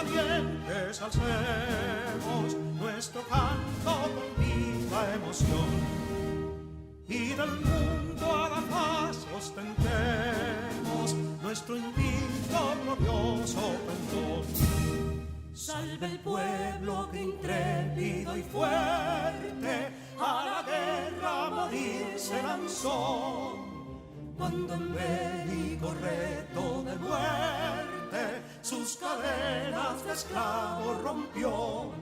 valientes alcemos nuestro canto con viva emoción. Y del mundo a la paz ostentemos nuestro invicto glorioso pendón. Salve el pueblo que intrépido y fuerte a la guerra a morir se lanzó, cuando en bélico reto de muerte sus cadenas de esclavos rompió.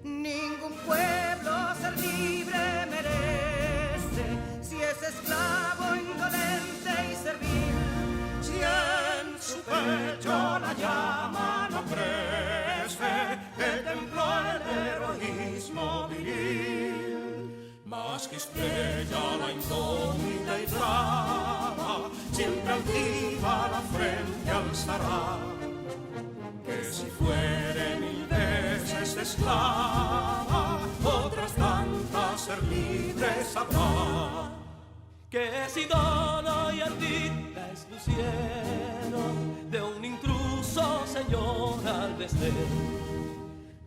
Ningún pueblo ser libre merece si es esclavo, indolente y servil. Si en su pecho la llama no crece, que templó el heroísmo viril. Más que estrella la indómita y brava, siempre altiva la frente alzará. Que si fuere mil veces esclava, otras tantas ser libres habrá. Que si dono y ardid la expusieron de un intruso señor al desdén.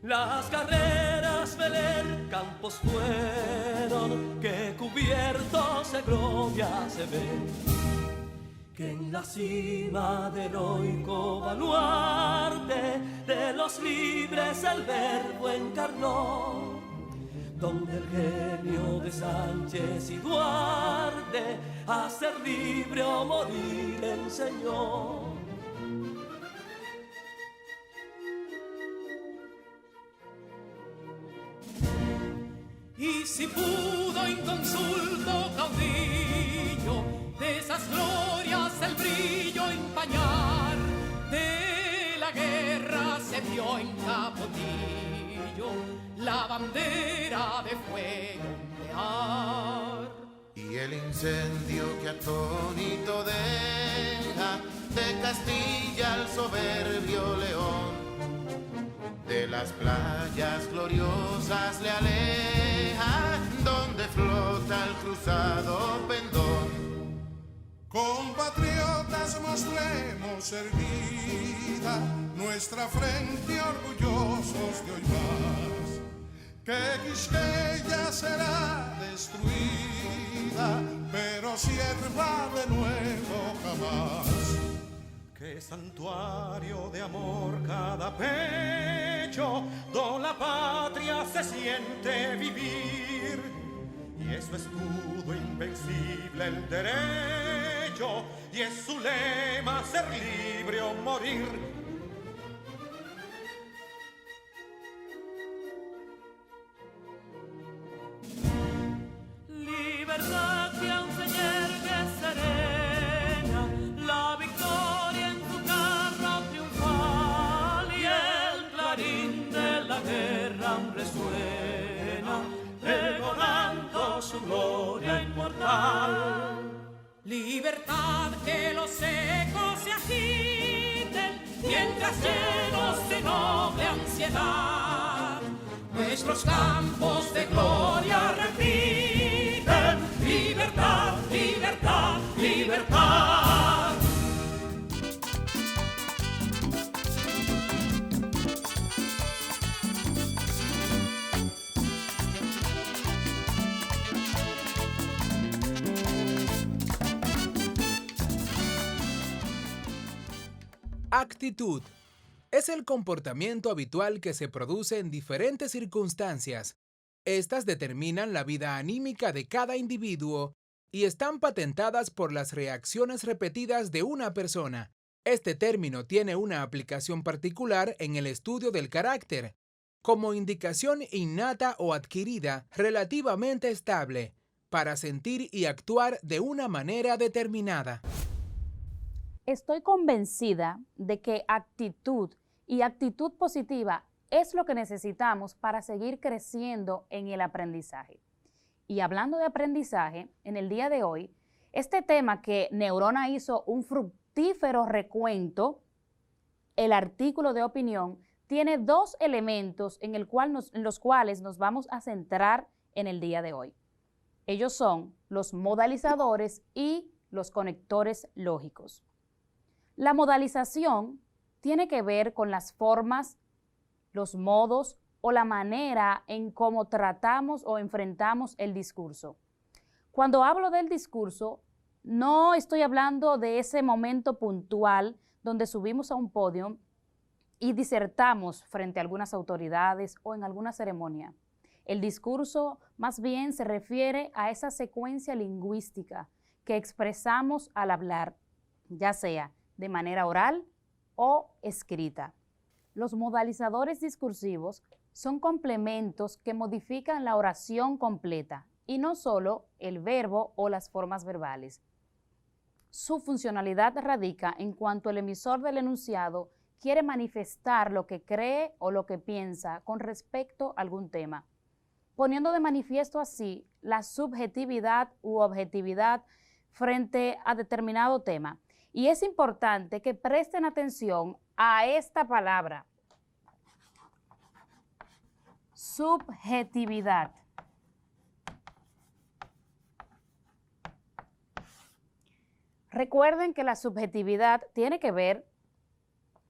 Las carreras veler campos fueron, que cubiertos de gloria se ven. Que en la cima del heroico baluarte de los libres el verbo encarnó, donde el genio de Sánchez y Duarte a ser libre o morir enseñó. Y si pudo inconsulto caudillo de esas glorias el brillo empañar, de la guerra se vio en Capotillo la bandera de fuego ondear. Y el incendio que atónito deja de Castilla al soberbio león, de las playas gloriosas le aleja, donde flota el cruzado pendón. Compatriotas, mostremos erguida nuestra frente orgullosos de hoy más, que Quisqueya será destruida, pero sierva de nuevo jamás. Que santuario de amor cada pecho, donde la patria se siente vivir, y es su escudo invencible el derecho, y es su lema ser libre o morir. Libertad que aún se yergue serena, la victoria en su carro triunfal, y el clarín de la guerra aún resuena, pregonando su gloria inmortal. Libertad, que los ecos se agiten mientras llenos de noble ansiedad nuestros campos de gloria repiten. Libertad, libertad, libertad. Actitud es el comportamiento habitual que se produce en diferentes circunstancias. Estas determinan la vida anímica de cada individuo y están patentadas por las reacciones repetidas de una persona. Este término tiene una aplicación particular en el estudio del carácter, como indicación innata o adquirida relativamente estable, para sentir y actuar de una manera determinada. Estoy convencida de que actitud y actitud positiva es lo que necesitamos para seguir creciendo en el aprendizaje. Y hablando de aprendizaje, en el día de hoy, este tema que Neurona hizo un fructífero recuento, el artículo de opinión, tiene dos elementos en los cuales nos vamos a centrar en el día de hoy. Ellos son los modalizadores y los conectores lógicos. La modalización tiene que ver con las formas, los modos o la manera en cómo tratamos o enfrentamos el discurso. Cuando hablo del discurso, no estoy hablando de ese momento puntual donde subimos a un podio y disertamos frente a algunas autoridades o en alguna ceremonia. El discurso más bien se refiere a esa secuencia lingüística que expresamos al hablar, ya sea de manera oral o escrita. Los modalizadores discursivos son complementos que modifican la oración completa y no solo el verbo o las formas verbales. Su funcionalidad radica en cuanto el emisor del enunciado quiere manifestar lo que cree o lo que piensa con respecto a algún tema, poniendo de manifiesto así la subjetividad u objetividad frente a determinado tema. Y es importante que presten atención a esta palabra, subjetividad. Recuerden que la subjetividad tiene que ver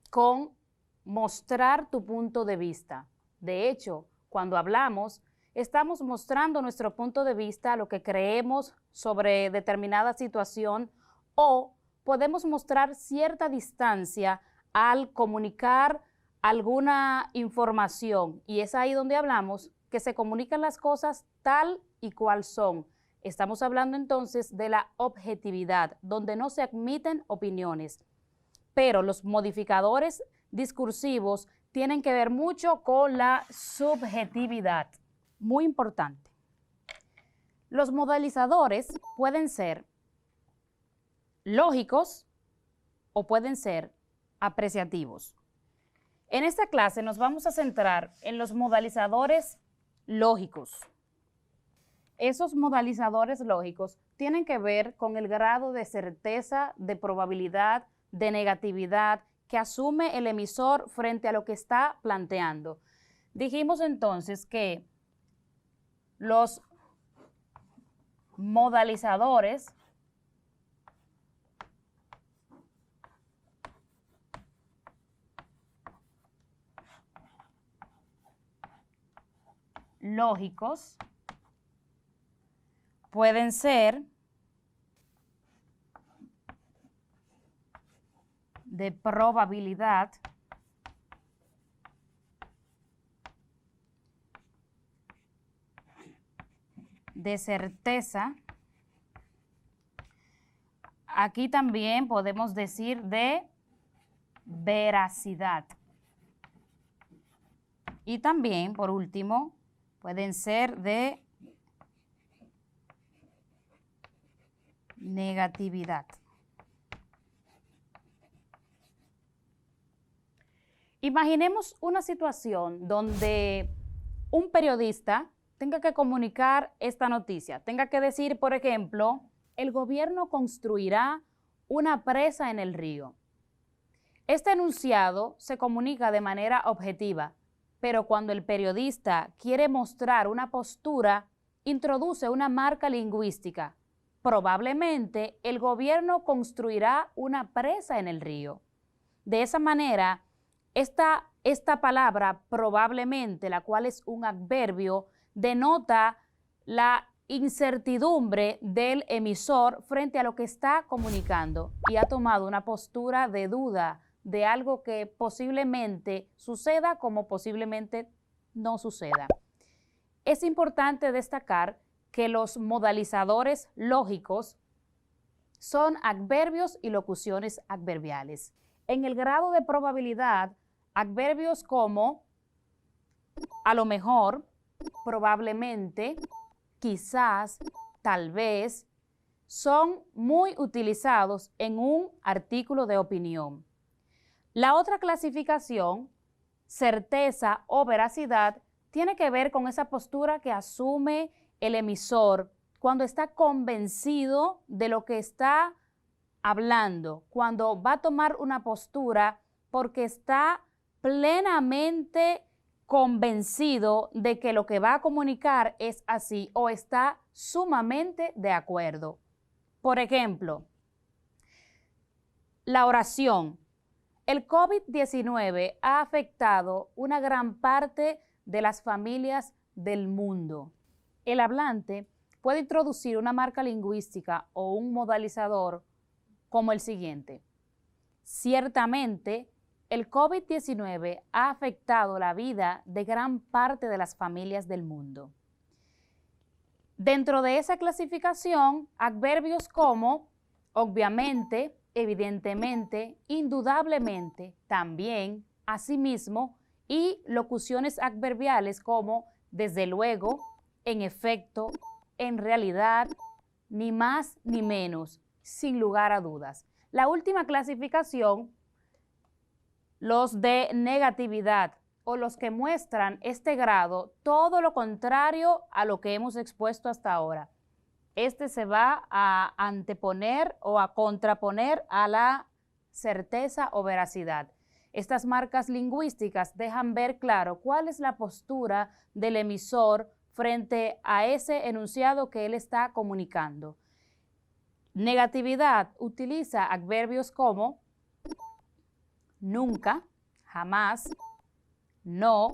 con mostrar tu punto de vista. De hecho, cuando hablamos, estamos mostrando nuestro punto de vista, lo que creemos sobre determinada situación, o podemos mostrar cierta distancia al comunicar alguna información. Y es ahí donde hablamos que se comunican las cosas tal y cual son. Estamos hablando entonces de la objetividad, donde no se admiten opiniones. Pero los modificadores discursivos tienen que ver mucho con la subjetividad. Muy importante. Los modalizadores pueden ser lógicos o pueden ser apreciativos. En esta clase nos vamos a centrar en los modalizadores lógicos. Esos modalizadores lógicos tienen que ver con el grado de certeza, de probabilidad, de negatividad que asume el emisor frente a lo que está planteando. Dijimos entonces que los modalizadores lógicos pueden ser de probabilidad, de certeza. Aquí también podemos decir de veracidad. Y también, por último, pueden ser de negatividad. Imaginemos una situación donde un periodista tenga que comunicar esta noticia, tenga que decir, por ejemplo, el gobierno construirá una presa en el río. Este enunciado se comunica de manera objetiva, pero cuando el periodista quiere mostrar una postura, introduce una marca lingüística. Probablemente el gobierno construirá una presa en el río. De esa manera, esta palabra probablemente, la cual es un adverbio, denota la incertidumbre del emisor frente a lo que está comunicando y ha tomado una postura de duda de algo que posiblemente suceda como posiblemente no suceda. Es importante destacar que los modalizadores lógicos son adverbios y locuciones adverbiales. En el grado de probabilidad, adverbios como a lo mejor, probablemente, quizás, tal vez, son muy utilizados en un artículo de opinión. La otra clasificación, certeza o veracidad, tiene que ver con esa postura que asume el emisor cuando está convencido de lo que está hablando, cuando va a tomar una postura porque está plenamente convencido de que lo que va a comunicar es así o está sumamente de acuerdo. Por ejemplo, la oración. El COVID-19 ha afectado una gran parte de las familias del mundo. El hablante puede introducir una marca lingüística o un modalizador como el siguiente. Ciertamente, el COVID-19 ha afectado la vida de gran parte de las familias del mundo. Dentro de esa clasificación, adverbios como obviamente, evidentemente, indudablemente, también, asimismo, y locuciones adverbiales como desde luego, en efecto, en realidad, ni más ni menos, sin lugar a dudas. La última clasificación, los de negatividad o los que muestran este grado, todo lo contrario a lo que hemos expuesto hasta ahora. Este se va a anteponer o a contraponer a la certeza o veracidad. Estas marcas lingüísticas dejan ver claro cuál es la postura del emisor frente a ese enunciado que él está comunicando. Negatividad utiliza adverbios como nunca, jamás, no,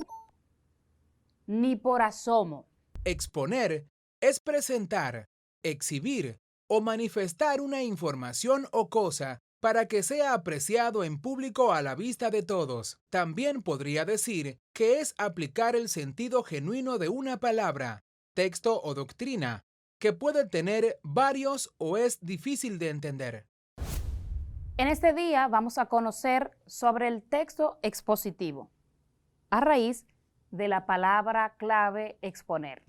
ni por asomo. Exponer es presentar, exhibir o manifestar una información o cosa para que sea apreciado en público a la vista de todos. También podría decir que es aplicar el sentido genuino de una palabra, texto o doctrina, que puede tener varios o es difícil de entender. En este día vamos a conocer sobre el texto expositivo, a raíz de la palabra clave exponer.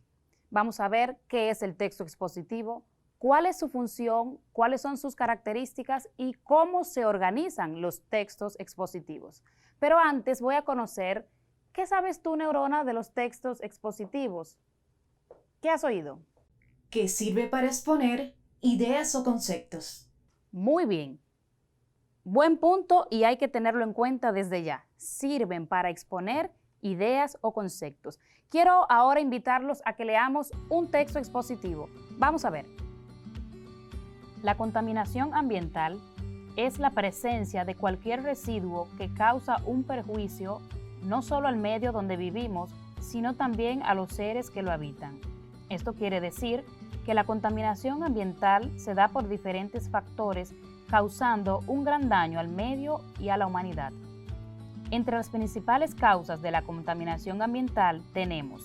Vamos a ver qué es el texto expositivo, cuál es su función, cuáles son sus características y cómo se organizan los textos expositivos. Pero antes voy a conocer, ¿qué sabes tú, Neurona, de los textos expositivos? ¿Qué has oído? Que sirve para exponer ideas o conceptos. Muy bien. Buen punto y hay que tenerlo en cuenta desde ya. Sirven para exponer ideas o conceptos. Quiero ahora invitarlos a que leamos un texto expositivo. Vamos a ver. La contaminación ambiental es la presencia de cualquier residuo que causa un perjuicio no solo al medio donde vivimos, sino también a los seres que lo habitan. Esto quiere decir que la contaminación ambiental se da por diferentes factores, causando un gran daño al medio y a la humanidad. Entre las principales causas de la contaminación ambiental tenemos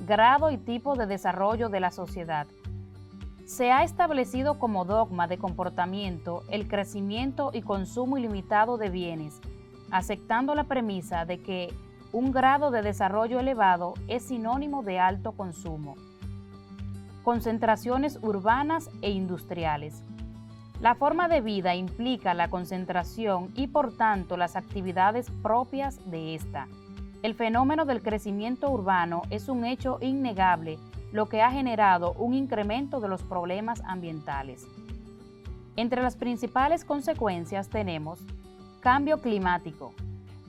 grado y tipo de desarrollo de la sociedad. Se ha establecido como dogma de comportamiento el crecimiento y consumo ilimitado de bienes, aceptando la premisa de que un grado de desarrollo elevado es sinónimo de alto consumo. Concentraciones urbanas e industriales. La forma de vida implica la concentración y por tanto las actividades propias de esta. El fenómeno del crecimiento urbano es un hecho innegable, lo que ha generado un incremento de los problemas ambientales. Entre las principales consecuencias tenemos cambio climático.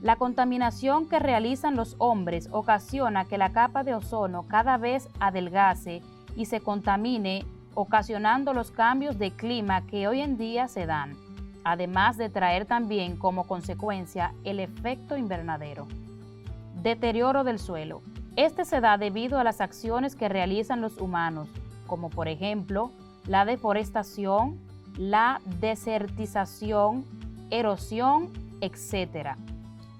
La contaminación que realizan los hombres ocasiona que la capa de ozono cada vez adelgace y se contamine, ocasionando los cambios de clima que hoy en día se dan, además de traer también como consecuencia el efecto invernadero. Deterioro del suelo. Este se da debido a las acciones que realizan los humanos, como por ejemplo la deforestación, la desertización, erosión, etc.,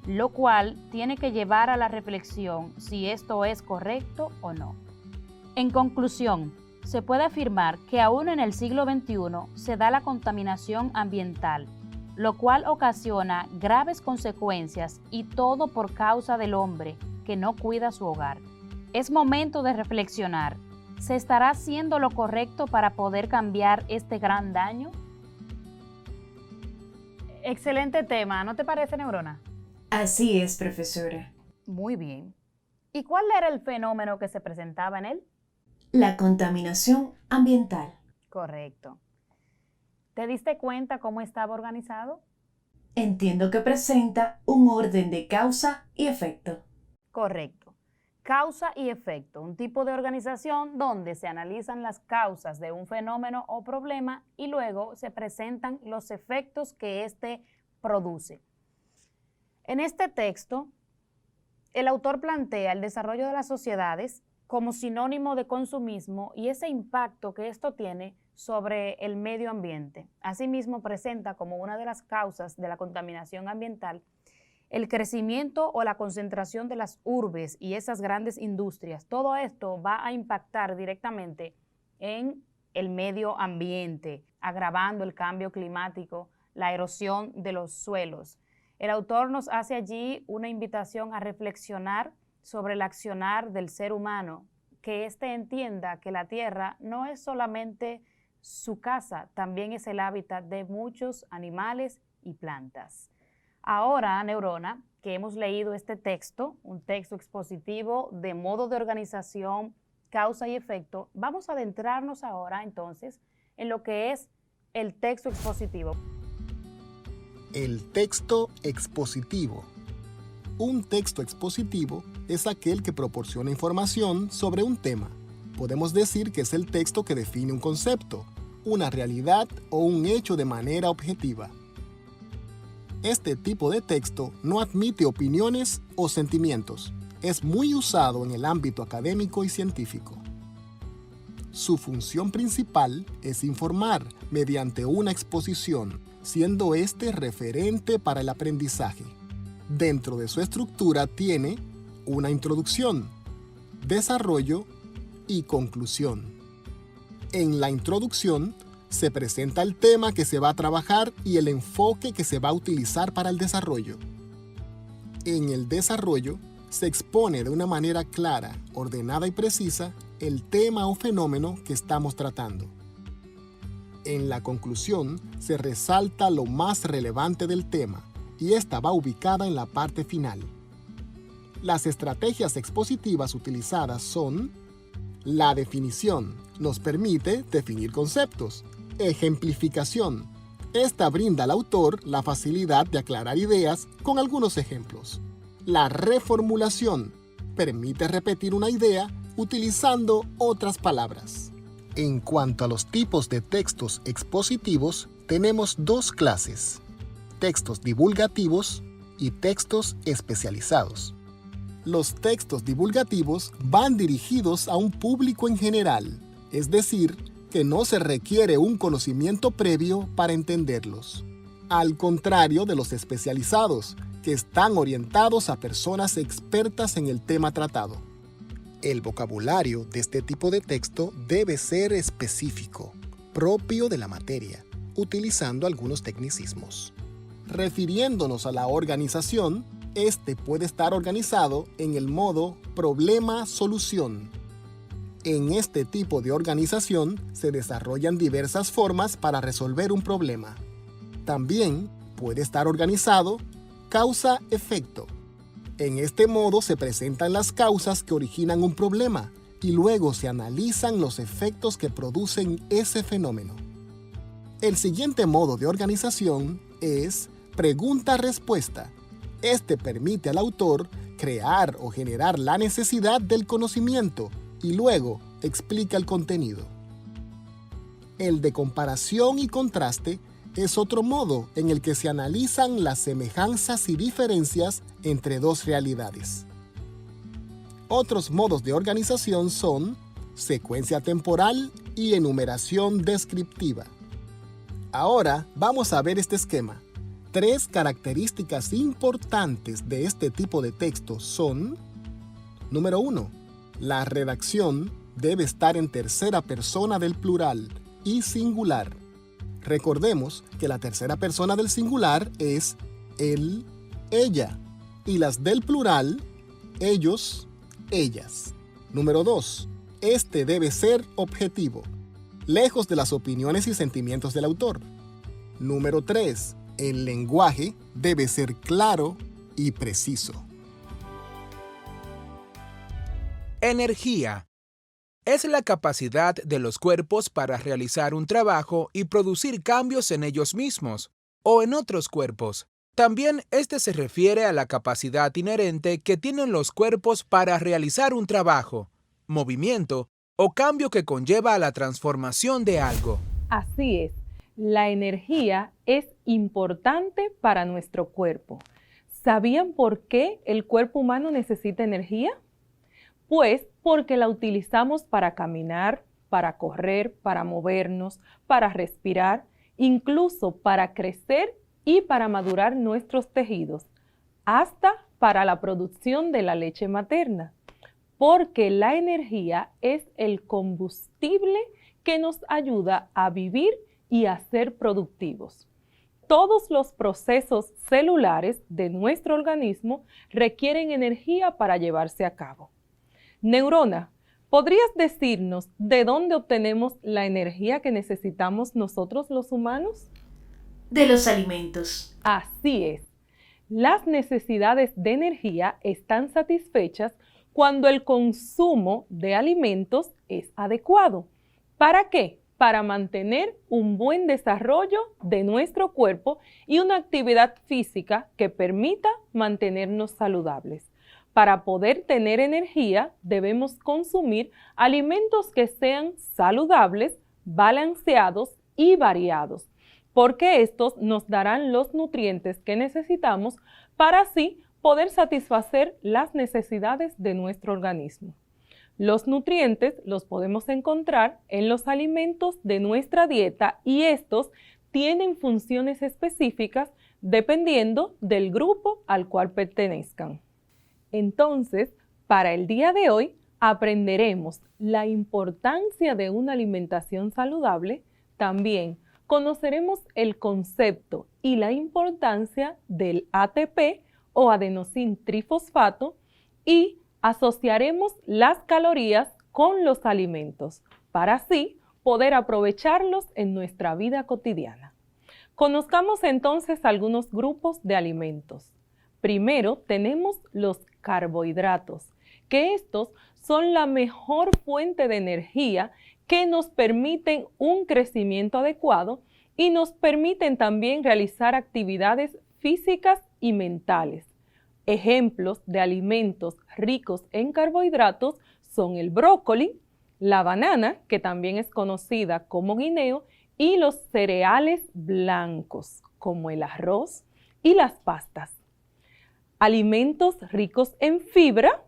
lo cual tiene que llevar a la reflexión si esto es correcto o no. En conclusión, se puede afirmar que aún en el siglo XXI se da la contaminación ambiental, lo cual ocasiona graves consecuencias y todo por causa del hombre que no cuida su hogar. Es momento de reflexionar. ¿Se estará haciendo lo correcto para poder cambiar este gran daño? Excelente tema, ¿no te parece, Neurona? Así es, profesora. Muy bien. ¿Y cuál era el fenómeno que se presentaba en él? La contaminación ambiental. Correcto. ¿Te diste cuenta cómo estaba organizado? Entiendo que presenta un orden de causa y efecto. Correcto. Causa y efecto, un tipo de organización donde se analizan las causas de un fenómeno o problema y luego se presentan los efectos que éste produce. En este texto, el autor plantea el desarrollo de las sociedades como sinónimo de consumismo y ese impacto que esto tiene sobre el medio ambiente. Asimismo, presenta como una de las causas de la contaminación ambiental el crecimiento o la concentración de las urbes y esas grandes industrias. Todo esto va a impactar directamente en el medio ambiente, agravando el cambio climático, la erosión de los suelos. El autor nos hace allí una invitación a reflexionar sobre el accionar del ser humano, que éste entienda que la tierra no es solamente su casa, también es el hábitat de muchos animales y plantas. Ahora, Neurona, que hemos leído este texto, un texto expositivo de modo de organización, causa y efecto, vamos a adentrarnos ahora entonces en lo que es el texto expositivo. El texto expositivo. Un texto expositivo es aquel que proporciona información sobre un tema. Podemos decir que es el texto que define un concepto, una realidad o un hecho de manera objetiva. Este tipo de texto no admite opiniones o sentimientos. Es muy usado en el ámbito académico y científico. Su función principal es informar mediante una exposición, siendo este referente para el aprendizaje. Dentro de su estructura tiene una introducción, desarrollo y conclusión. En la introducción se presenta el tema que se va a trabajar y el enfoque que se va a utilizar para el desarrollo. En el desarrollo se expone de una manera clara, ordenada y precisa el tema o fenómeno que estamos tratando. En la conclusión se resalta lo más relevante del tema y esta va ubicada en la parte final. Las estrategias expositivas utilizadas son: la definición, nos permite definir conceptos. Ejemplificación, esta brinda al autor la facilidad de aclarar ideas con algunos ejemplos. La reformulación, permite repetir una idea utilizando otras palabras. En cuanto a los tipos de textos expositivos, tenemos dos clases: textos divulgativos y textos especializados. Los textos divulgativos van dirigidos a un público en general, es decir, que no se requiere un conocimiento previo para entenderlos. Al contrario de los especializados, que están orientados a personas expertas en el tema tratado. El vocabulario de este tipo de texto debe ser específico, propio de la materia, utilizando algunos tecnicismos. Refiriéndonos a la organización, este puede estar organizado en el modo problema-solución. En este tipo de organización se desarrollan diversas formas para resolver un problema. También puede estar organizado causa-efecto. En este modo se presentan las causas que originan un problema y luego se analizan los efectos que producen ese fenómeno. El siguiente modo de organización es pregunta-respuesta. Este permite al autor crear o generar la necesidad del conocimiento y luego explica el contenido. El de comparación y contraste es otro modo en el que se analizan las semejanzas y diferencias entre dos realidades. Otros modos de organización son secuencia temporal y enumeración descriptiva. Ahora vamos a ver este esquema. Tres características importantes de este tipo de texto son: número 1. La redacción debe estar en tercera persona del plural y singular. Recordemos que la tercera persona del singular es él, ella, y las del plural, ellos, ellas. Número 2. Este debe ser objetivo, lejos de las opiniones y sentimientos del autor. Número 3. El lenguaje debe ser claro y preciso. Energía. Es la capacidad de los cuerpos para realizar un trabajo y producir cambios en ellos mismos o en otros cuerpos, También este se refiere a la capacidad inherente que tienen los cuerpos para realizar un trabajo, movimiento o cambio que conlleva a la transformación de algo. Así es, la energía es importante para nuestro cuerpo. ¿Sabían por qué el cuerpo humano necesita energía? Pues porque la utilizamos para caminar, para correr, para movernos, para respirar, incluso para crecer y para madurar nuestros tejidos, hasta para la producción de la leche materna, porque la energía es el combustible que nos ayuda a vivir y a ser productivos. Todos los procesos celulares de nuestro organismo requieren energía para llevarse a cabo. Neurona, ¿podrías decirnos de dónde obtenemos la energía que necesitamos nosotros los humanos? De los alimentos. Así es. Las necesidades de energía están satisfechas cuando el consumo de alimentos es adecuado. ¿Para qué? Para mantener un buen desarrollo de nuestro cuerpo y una actividad física que permita mantenernos saludables. Para poder tener energía, debemos consumir alimentos que sean saludables, balanceados y variados, porque estos nos darán los nutrientes que necesitamos para así poder satisfacer las necesidades de nuestro organismo. Los nutrientes los podemos encontrar en los alimentos de nuestra dieta y estos tienen funciones específicas dependiendo del grupo al cual pertenezcan. Entonces, para el día de hoy aprenderemos la importancia de una alimentación saludable, también conoceremos el concepto y la importancia del ATP o adenosín trifosfato y asociaremos las calorías con los alimentos para así poder aprovecharlos en nuestra vida cotidiana. Conozcamos entonces algunos grupos de alimentos. Primero tenemos los carbohidratos, que estos son la mejor fuente de energía que nos permiten un crecimiento adecuado y nos permiten también realizar actividades físicas y mentales. Ejemplos de alimentos ricos en carbohidratos son el brócoli, la banana, que también es conocida como guineo, y los cereales blancos, como el arroz y las pastas. Alimentos ricos en fibra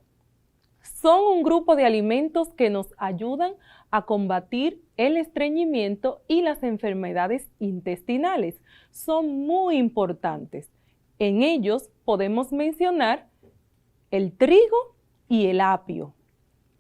son un grupo de alimentos que nos ayudan a combatir el estreñimiento y las enfermedades intestinales. Son muy importantes. En ellos podemos mencionar el trigo y el apio.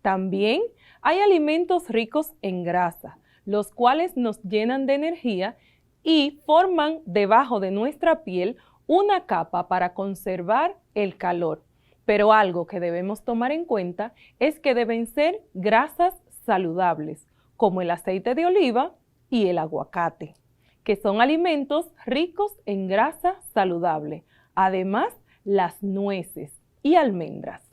También hay alimentos ricos en grasa, los cuales nos llenan de energía y forman debajo de nuestra piel una capa para conservar el calor. Pero algo que debemos tomar en cuenta es que deben ser grasas saludables, como el aceite de oliva y el aguacate, que son alimentos ricos en grasa saludable. Además, las nueces y almendras.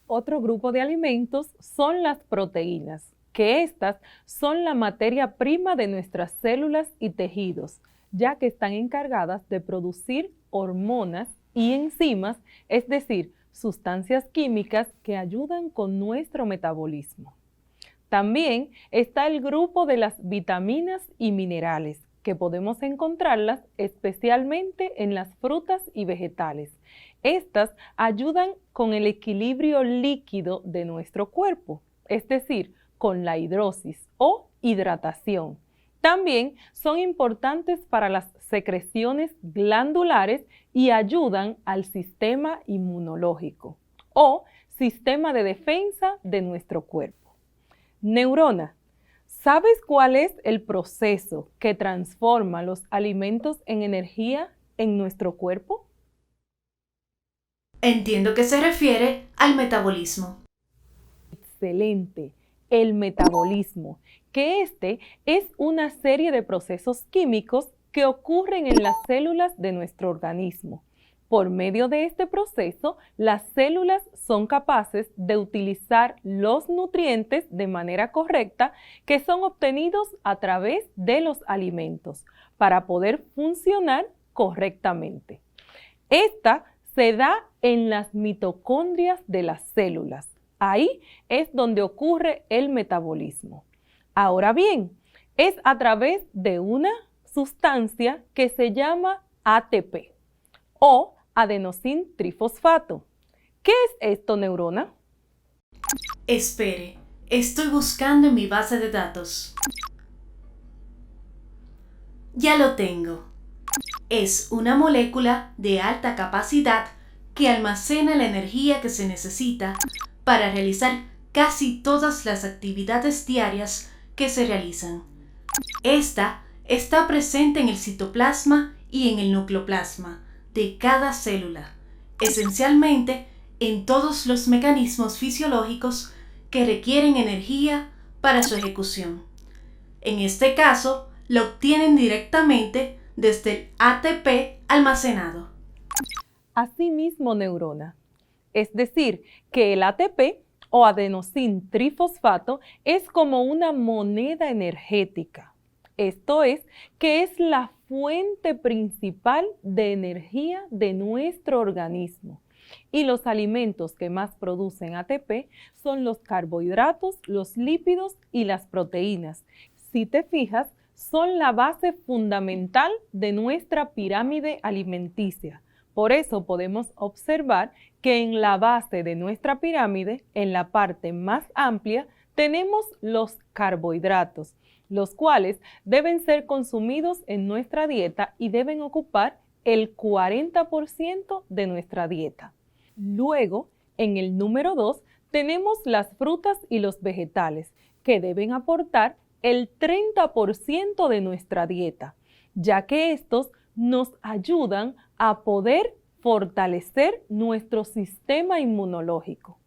Otro grupo de alimentos son las proteínas, que estas son la materia prima de nuestras células y tejidos, ya que están encargadas de producir hormonas y enzimas, es decir, sustancias químicas que ayudan con nuestro metabolismo. También está el grupo de las vitaminas y minerales, que podemos encontrarlas especialmente en las frutas y vegetales. Estas ayudan con el equilibrio líquido de nuestro cuerpo, es decir, con la hidrosis o hidratación. También son importantes para las secreciones glandulares y ayudan al sistema inmunológico o sistema de defensa de nuestro cuerpo. Neurona, ¿sabes cuál es el proceso que transforma los alimentos en energía en nuestro cuerpo? Entiendo que se refiere al metabolismo. Excelente, el metabolismo, que este es una serie de procesos químicos que ocurren en las células de nuestro organismo. Por medio de este proceso, las células son capaces de utilizar los nutrientes de manera correcta que son obtenidos a través de los alimentos para poder funcionar correctamente. Esta se da en las mitocondrias de las células. Ahí es donde ocurre el metabolismo. Ahora bien, es a través de una sustancia que se llama ATP o adenosín trifosfato. ¿Qué es esto, neurona? Espere, estoy buscando en mi base de datos. Ya lo tengo. Es una molécula de alta capacidad que almacena la energía que se necesita para realizar casi todas las actividades diarias que se realizan. Esta está presente en el citoplasma y en el nucleoplasma de cada célula, esencialmente en todos los mecanismos fisiológicos que requieren energía para su ejecución. En este caso, lo obtienen directamente desde el ATP almacenado. Asimismo, neurona. Es decir, que el ATP o adenosín trifosfato es como una moneda energética. Esto es, que es la fuente principal de energía de nuestro organismo. Y los alimentos que más producen ATP son los carbohidratos, los lípidos y las proteínas. Si te fijas, son la base fundamental de nuestra pirámide alimenticia. Por eso podemos observar que en la base de nuestra pirámide, en la parte más amplia, tenemos los carbohidratos, los cuales deben ser consumidos en nuestra dieta y deben ocupar el 40% de nuestra dieta. Luego, en el número 2, tenemos las frutas y los vegetales, que deben aportar el 30% de nuestra dieta, ya que estos nos ayudan a poder fortalecer nuestro sistema inmunológico.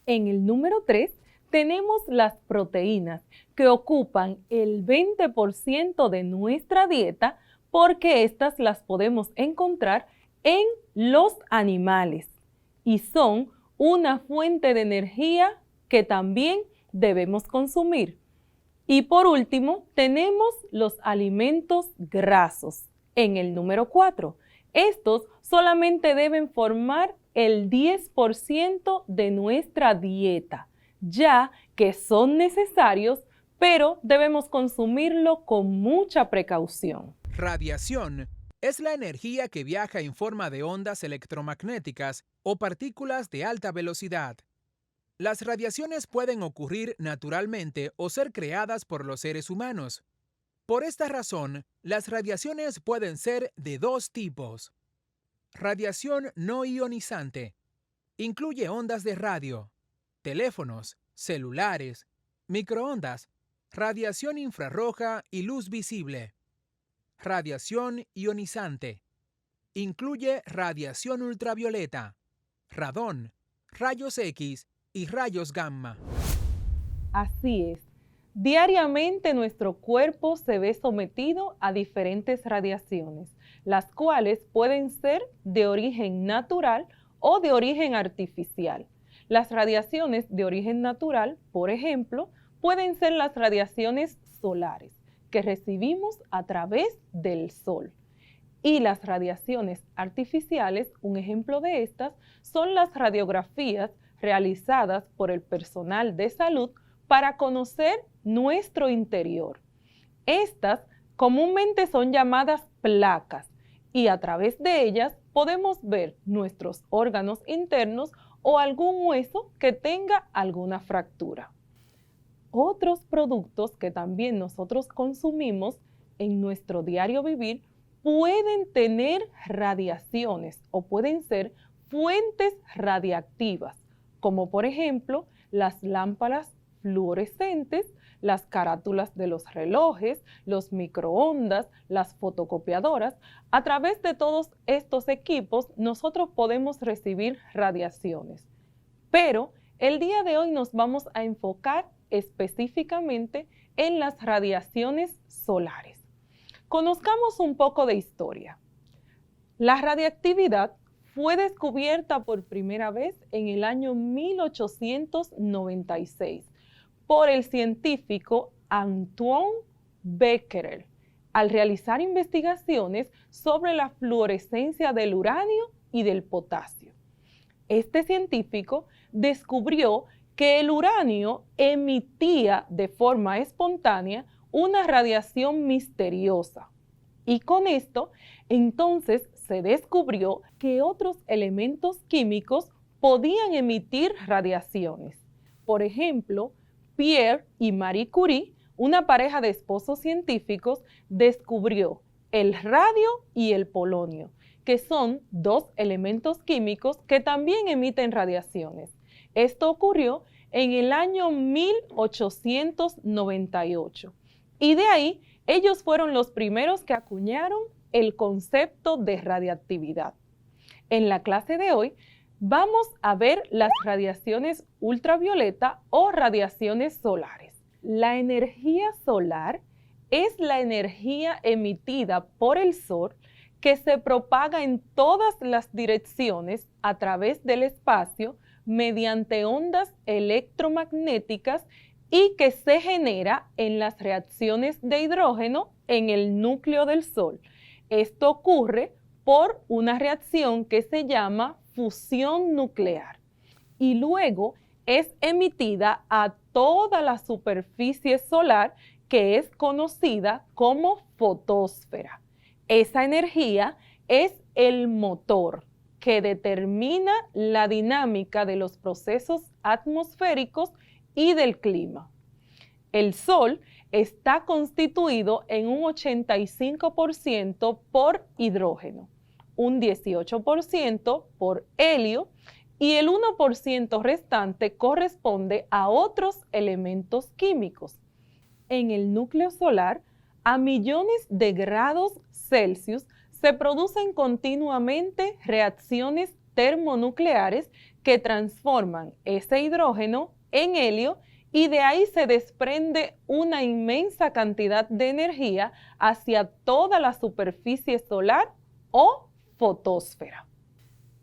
En el número 3 tenemos las proteínas, que ocupan el 20% de nuestra dieta, porque estas las podemos encontrar en los animales y son una fuente de energía que también debemos consumir. Y por último, tenemos los alimentos grasos en el número 4. Estos solamente deben formar el 10% de nuestra dieta, ya que son necesarios, pero debemos consumirlo con mucha precaución. Radiación es la energía que viaja en forma de ondas electromagnéticas o partículas de alta velocidad. Las radiaciones pueden ocurrir naturalmente o ser creadas por los seres humanos. Por esta razón, las radiaciones pueden ser de dos tipos. Radiación no ionizante. Incluye ondas de radio, teléfonos, celulares, microondas, radiación infrarroja y luz visible. Radiación ionizante. Incluye radiación ultravioleta, radón, rayos X y rayos gamma. Así es. Diariamente nuestro cuerpo se ve sometido a diferentes radiaciones, las cuales pueden ser de origen natural o de origen artificial. Las radiaciones de origen natural, por ejemplo, pueden ser las radiaciones solares que recibimos a través del sol. Y las radiaciones artificiales, un ejemplo de estas, son las radiografías realizadas por el personal de salud para conocer nuestro interior. Estas comúnmente son llamadas placas y a través de ellas podemos ver nuestros órganos internos o algún hueso que tenga alguna fractura. Otros productos que también nosotros consumimos en nuestro diario vivir pueden tener radiaciones o pueden ser fuentes radiactivas, como por ejemplo las lámparas fluorescentes, las carátulas de los relojes, los microondas, las fotocopiadoras. A través de todos estos equipos nosotros podemos recibir radiaciones. Pero el día de hoy nos vamos a enfocar específicamente en las radiaciones solares. Conozcamos un poco de historia. La radiactividad fue descubierta por primera vez en el año 1896 por el científico Antoine Becquerel al realizar investigaciones sobre la fluorescencia del uranio y del potasio. Este científico descubrió que el uranio emitía de forma espontánea una radiación misteriosa. Y con esto, entonces se descubrió que otros elementos químicos podían emitir radiaciones. Por ejemplo, Pierre y Marie Curie, una pareja de esposos científicos, descubrió el radio y el polonio, que son dos elementos químicos que también emiten radiaciones. Esto ocurrió en el año 1898 y de ahí ellos fueron los primeros que acuñaron el concepto de radiactividad. En la clase de hoy vamos a ver las radiaciones ultravioleta o radiaciones solares. La energía solar es la energía emitida por el Sol que se propaga en todas las direcciones a través del espacio mediante ondas electromagnéticas y que se genera en las reacciones de hidrógeno en el núcleo del Sol. Esto ocurre por una reacción que se llama fusión nuclear y luego es emitida a toda la superficie solar que es conocida como fotosfera. Esa energía es el motor que determina la dinámica de los procesos atmosféricos y del clima. El Sol está constituido en un 85% por hidrógeno, un 18% por helio y el 1% restante corresponde a otros elementos químicos. En el núcleo solar, a millones de grados Celsius, se producen continuamente reacciones termonucleares que transforman ese hidrógeno en helio y de ahí se desprende una inmensa cantidad de energía hacia toda la superficie solar o fotosfera.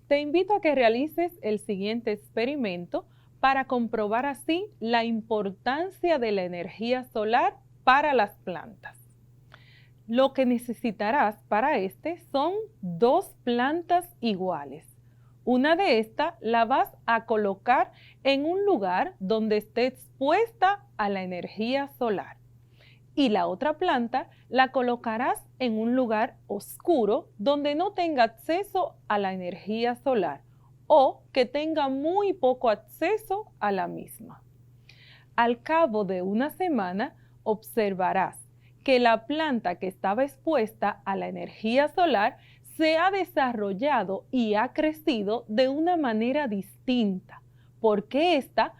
Te invito a que realices el siguiente experimento para comprobar así la importancia de la energía solar para las plantas. Lo que necesitarás para este son dos plantas iguales. Una de estas la vas a colocar en un lugar donde esté expuesta a la energía solar. Y la otra planta la colocarás en un lugar oscuro donde no tenga acceso a la energía solar o que tenga muy poco acceso a la misma. Al cabo de una semana observarás que la planta que estaba expuesta a la energía solar se ha desarrollado y ha crecido de una manera distinta, porque ésta,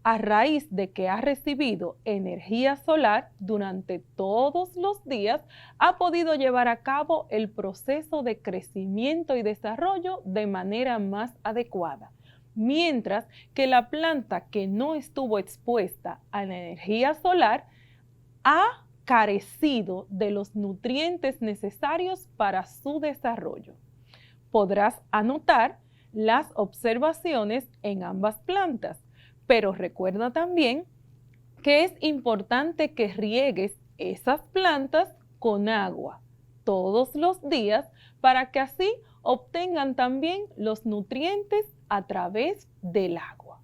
a raíz de que ha recibido energía solar durante todos los días, ha podido llevar a cabo el proceso de crecimiento y desarrollo de manera más adecuada, mientras que la planta que no estuvo expuesta a la energía solar ha carecido de los nutrientes necesarios para su desarrollo. Podrás anotar las observaciones en ambas plantas, pero recuerda también que es importante que riegues esas plantas con agua todos los días para que así obtengan también los nutrientes a través del agua.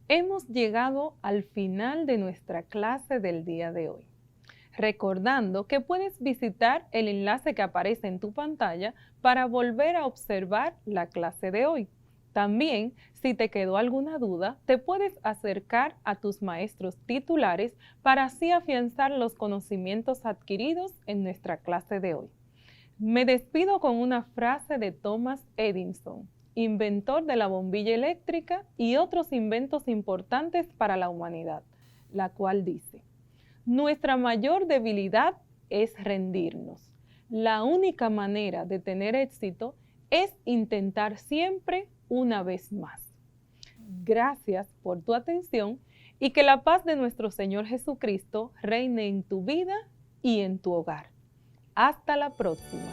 Hemos llegado al final de nuestra clase del día de hoy. Recordando que puedes visitar el enlace que aparece en tu pantalla para volver a observar la clase de hoy. También, si te quedó alguna duda, te puedes acercar a tus maestros titulares para así afianzar los conocimientos adquiridos en nuestra clase de hoy. Me despido con una frase de Thomas Edison, inventor de la bombilla eléctrica y otros inventos importantes para la humanidad, la cual dice: nuestra mayor debilidad es rendirnos. La única manera de tener éxito es intentar siempre una vez más. Gracias por tu atención y que la paz de nuestro Señor Jesucristo reine en tu vida y en tu hogar. Hasta la próxima.